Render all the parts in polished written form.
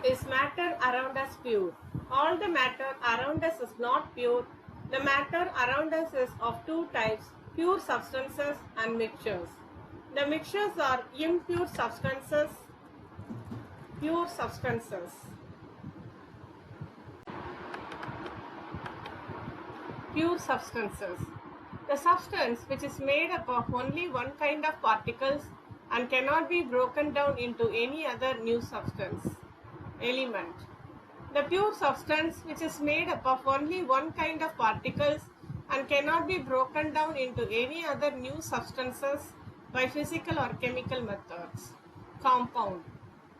Is matter around us pure? All the matter around us is not pure. The matter around us is of two types, pure substances and mixtures. The mixtures are impure substances, pure substances. Pure substances. The substance which is made up of only one kind of particles and cannot be broken down into any other new substance. Element. The pure substance which is made up of only one kind of particles and cannot be broken down into any other new substances by physical or chemical methods. Compound.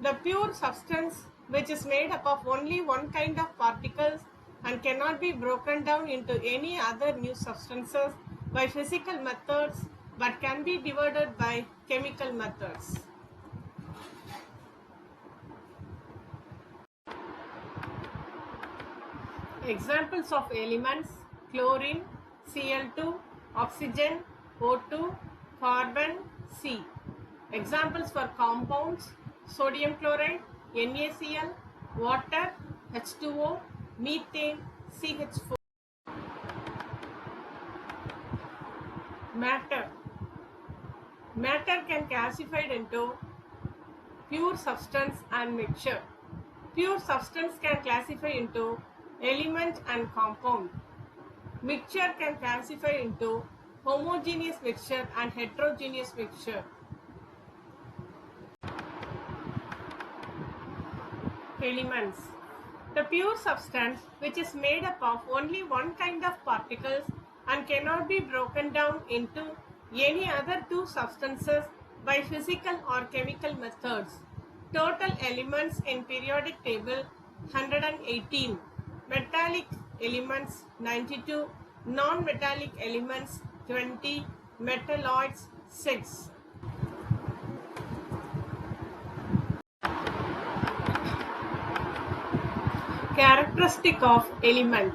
The pure substance which is made up of only one kind of particles and cannot be broken down into any other new substances by physical methods but can be divided by chemical methods. Examples of elements: chlorine, Cl2, oxygen, O2, carbon, C. Examples for compounds: sodium chloride, NaCl, water, H2O, methane, CH4. Matter. Matter can be classified into pure substance and mixture. Pure substance can classify into element and compound. Mixture can classify into homogeneous mixture and heterogeneous mixture. Elements. The pure substance which is made up of only one kind of particles and cannot be broken down into any other two substances by physical or chemical methods. Total elements in periodic table 118. Metallic elements 92. Non-metallic elements 20. Metalloids 6. Characteristic of element.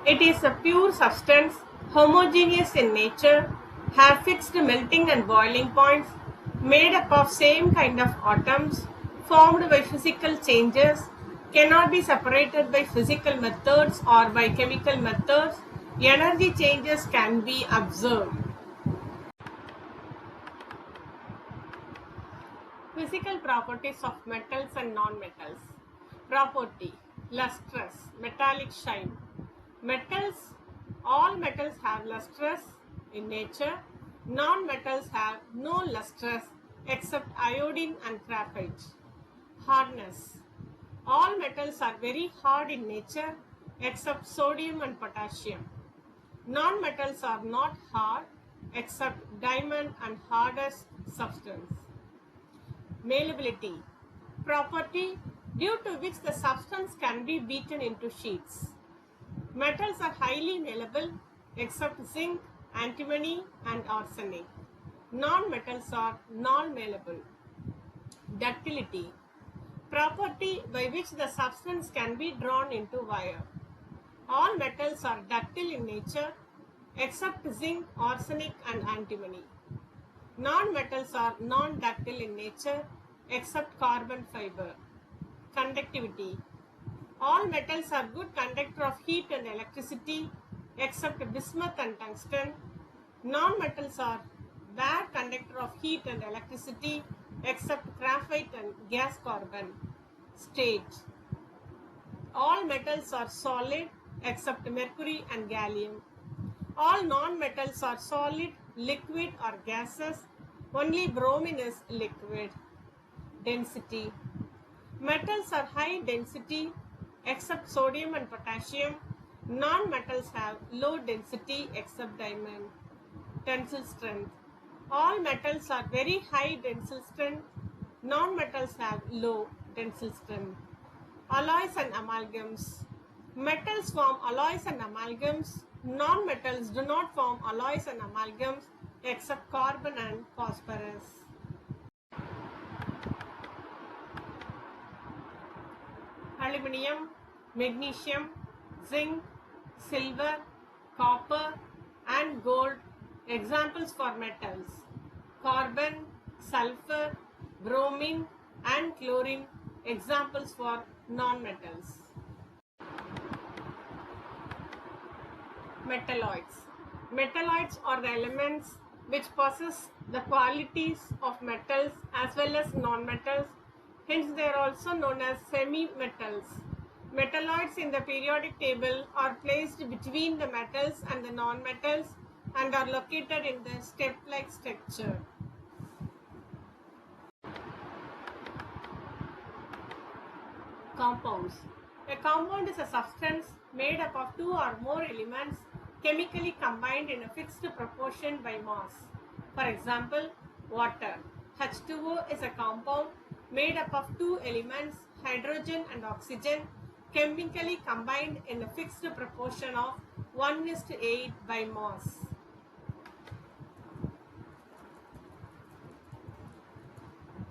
It is a pure substance, homogeneous in nature, have fixed melting and boiling points, made up of same kind of atoms, formed by physical changes, cannot be separated by physical methods or by chemical methods, energy changes can be observed. Physical properties of metals and non-metals. Property: lustrous, metallic shine. Metals, all metals have lustrous in nature. Non-metals have no lustrous except iodine and graphite. Hardness. All metals are very hard in nature except sodium and potassium. Non-metals are not hard except diamond and hardest substance. Malleability. Property due to which the substance can be beaten into sheets. Metals are highly malleable except zinc, antimony and arsenic. Non-metals are non-malleable. Ductility. Property by which the substance can be drawn into wire. All metals are ductile in nature except zinc, arsenic and antimony. Non-metals are non-ductile in nature except carbon fiber. Conductivity. All metals are good conductor of heat and electricity except bismuth and tungsten. Non-metals are bad conductor of heat and electricity except graphite and gas carbon. State. All metals are solid except mercury and gallium. All non-metals are solid, liquid or gases. Only bromine is liquid. Density. Metals are high density except sodium and potassium. Non-metals have low density except diamond. Tensile strength. All metals are very high tensile strength. Non-metals have low tensile strength. Alloys and amalgams. Metals form alloys and amalgams. Non-metals do not form alloys and amalgams except carbon and phosphorus. Aluminium, magnesium, zinc, silver, copper and gold. Examples for metals: carbon, sulfur, bromine and chlorine. Examples for nonmetals. Metalloids. Metalloids are the elements which possess the qualities of metals as well as nonmetals. Hence, they are also known as semi-metals. Metalloids in the periodic table are placed between the metals and the nonmetals and are located in the step-like structure. Compounds. A compound is a substance made up of two or more elements chemically combined in a fixed proportion by mass. For example, water. H2O is a compound made up of two elements, hydrogen and oxygen, chemically combined in a fixed proportion of 1:8 by mass.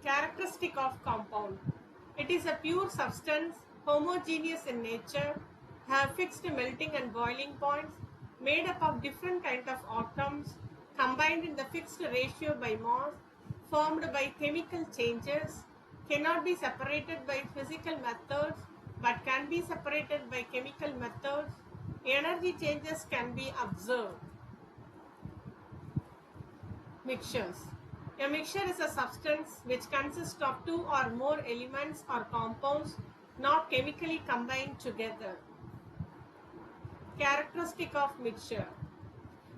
Characteristic of compound. It is a pure substance, homogeneous in nature, have fixed melting and boiling points, made up of different kinds of atoms, combined in the fixed ratio by mass, formed by chemical changes, cannot be separated by physical methods, but can be separated by chemical methods. Energy changes can be observed. Mixtures. A mixture is a substance which consists of two or more elements or compounds not chemically combined together. Characteristic of mixture.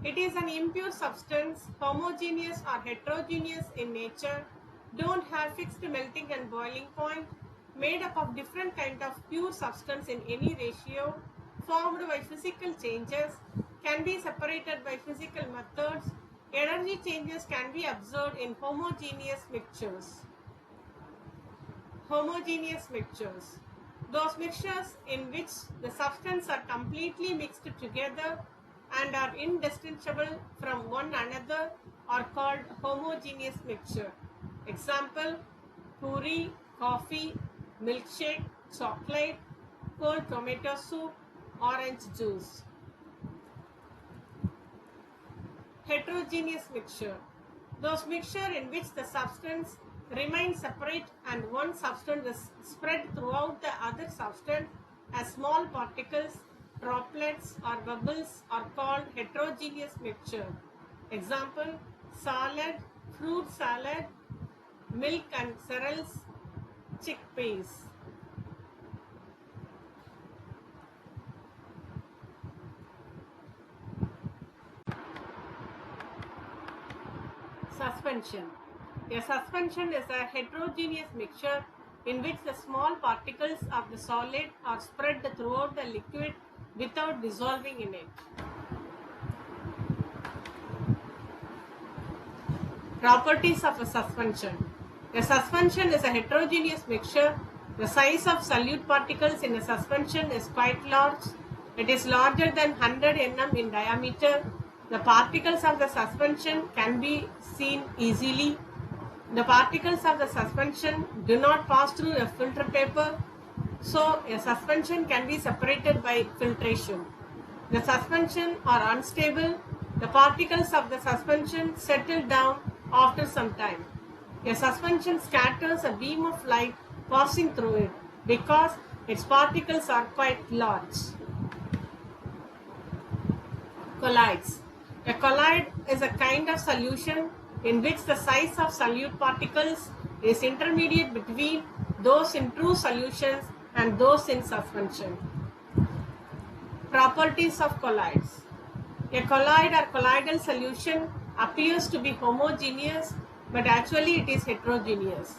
It is an impure substance, homogeneous or heterogeneous in nature, don't have fixed melting and boiling point, made up of different kinds of pure substance in any ratio, formed by physical changes, can be separated by physical methods. Energy changes can be observed in homogeneous mixtures. Homogeneous mixtures. Those mixtures in which the substances are completely mixed together and are indistinguishable from one another are called homogeneous mixture. Example, puri, coffee, milkshake, chocolate, cold tomato soup, orange juice. Heterogeneous mixture. Those mixture in which the substance remains separate and one substance is spread throughout the other substance as small particles, droplets or bubbles are called heterogeneous mixture. Example, salad, fruit salad, milk and cereals, chickpeas. Suspension. A suspension is a heterogeneous mixture in which the small particles of the solid are spread throughout the liquid without dissolving in it. Properties of a suspension. A suspension is a heterogeneous mixture. The size of solute particles in a suspension is quite large. It is larger than 100 nm in diameter. The particles of the suspension can be seen easily. The particles of the suspension do not pass through a filter paper, so a suspension can be separated by filtration. The suspension are unstable. The particles of the suspension settle down after some time. A suspension scatters a beam of light passing through it because its particles are quite large. Colloids. A colloid is a kind of solution in which the size of solute particles is intermediate between those in true solutions and those in suspension. Properties of colloids. A colloid or colloidal solution appears to be homogeneous, but actually it is heterogeneous.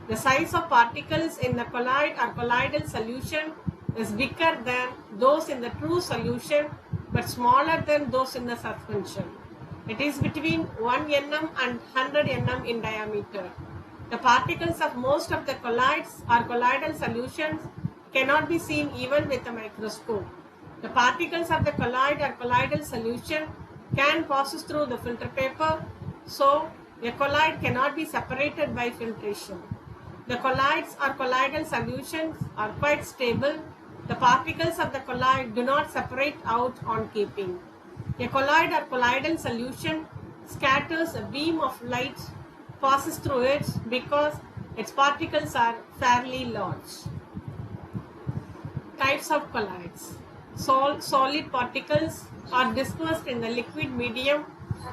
The size of particles in the colloid or colloidal solution is bigger than those in the true solution, but smaller than those in the suspension. It is between 1 nm and 100 nm in diameter. The particles of most of the colloids or colloidal solutions cannot be seen even with a microscope. The particles of the colloid or colloidal solution can pass through the filter paper, so a colloid cannot be separated by filtration. The colloids or colloidal solutions are quite stable. The particles of the colloid do not separate out on keeping. A colloid or colloidal solution scatters a beam of light, passes through it because its particles are fairly large. Types of colloids. Solid particles are dispersed in the liquid medium,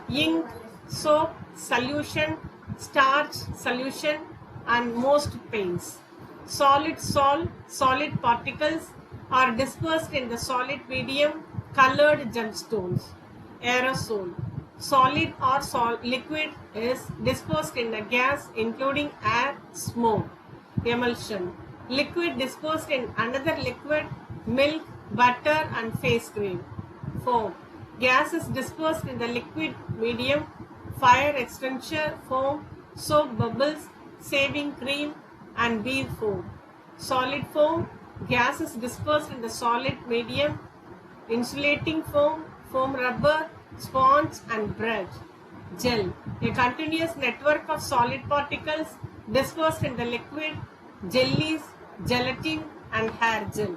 ink, soap, solution, starch, solution, and most paints. Solid particles are dispersed in the solid medium, colored gemstones. Aerosol. Solid or liquid is dispersed in the gas including air, smoke. Emulsion. Liquid dispersed in another liquid, milk, butter and face cream. Foam. Gas is dispersed in the liquid medium, fire extinguisher foam, soap bubbles, shaving cream and beer foam. Solid foam. Gas is dispersed in the solid medium, insulating foam, foam rubber, sponge and bread. Gel. A continuous network of solid particles dispersed in the liquid, jellies, gelatin and hair gel.